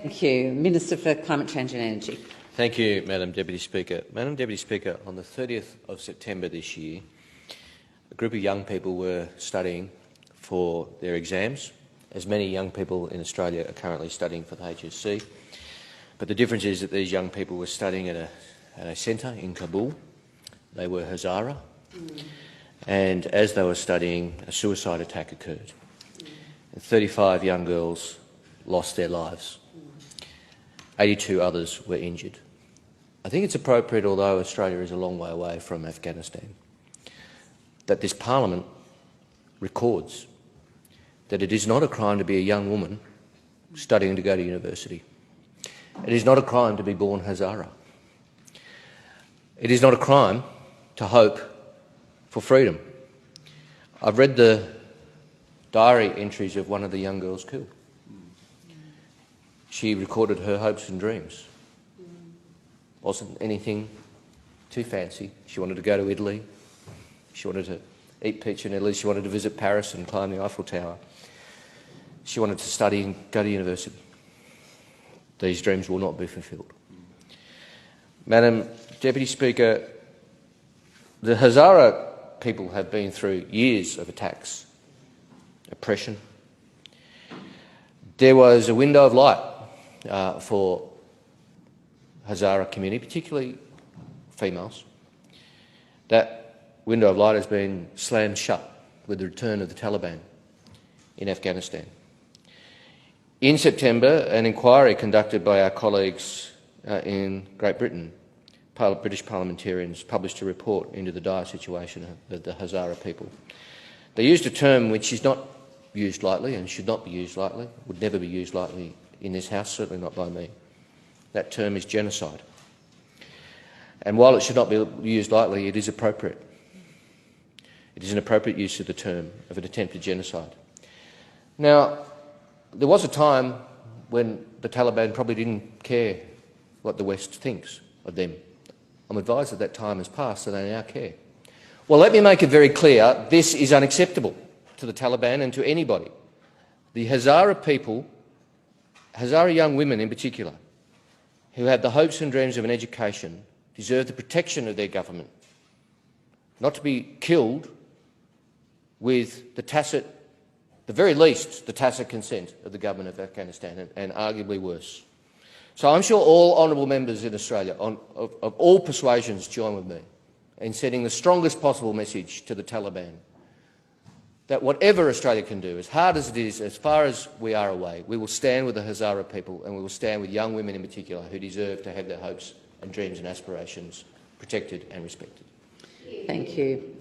Thank you. Minister for Climate Change and Energy. Thank you, Madam Deputy Speaker. Madam Deputy Speaker, on the 30th of September this year, a group of young people were studying for their exams, as many young people in Australia are currently studying for the HSC. But the difference is that these young people were studying at a centre in Kabul. They were Hazara. And as they were studying, a suicide attack occurred. And 35 young girls lost their lives. 82 others were injured. I think it's appropriate, although Australia is a long way away from Afghanistan, that this parliament records that it is not a crime to be a young woman studying to go to university. It is not a crime to be born Hazara. It is not a crime to hope for freedom. I've read the diary entries of one of the young girls killed. She recorded her hopes and dreams. Wasn't anything too fancy. She wanted to go to Italy. She wanted to eat pizza in Italy. She wanted to visit Paris and climb the Eiffel Tower. She wanted to study and go to university. These dreams will not be fulfilled. Madam Deputy Speaker, the Hazara people have been through years of attacks, oppression. There was a window of light for Hazara community, particularly females. That window of light has been slammed shut with the return of the Taliban in Afghanistan. In September, an inquiry conducted by our colleagues in Great Britain, British parliamentarians, published a report into the dire situation of the Hazara people. They used a term which is not used lightly and should not be used lightly, would never be used lightly in this House, certainly not by me. That term is genocide. And while it should not be used lightly, it is appropriate. It is an appropriate use of the term of an attempted genocide. Now, there was a time when the Taliban probably didn't care what the West thinks of them. I'm advised that time has passed, so they now care. Well, let me make it very clear, this is unacceptable to the Taliban and to anybody. The Hazara people, Hazara young women in particular, who have the hopes and dreams of an education, deserve the protection of their government, not to be killed with the very least, the tacit consent of the government of Afghanistan, and arguably worse. So I'm sure all honourable members in Australia of all persuasions join with me in sending the strongest possible message to the Taliban that whatever Australia can do, as hard as it is, as far as we are away, we will stand with the Hazara people and we will stand with young women in particular who deserve to have their hopes and dreams and aspirations protected and respected. Thank you.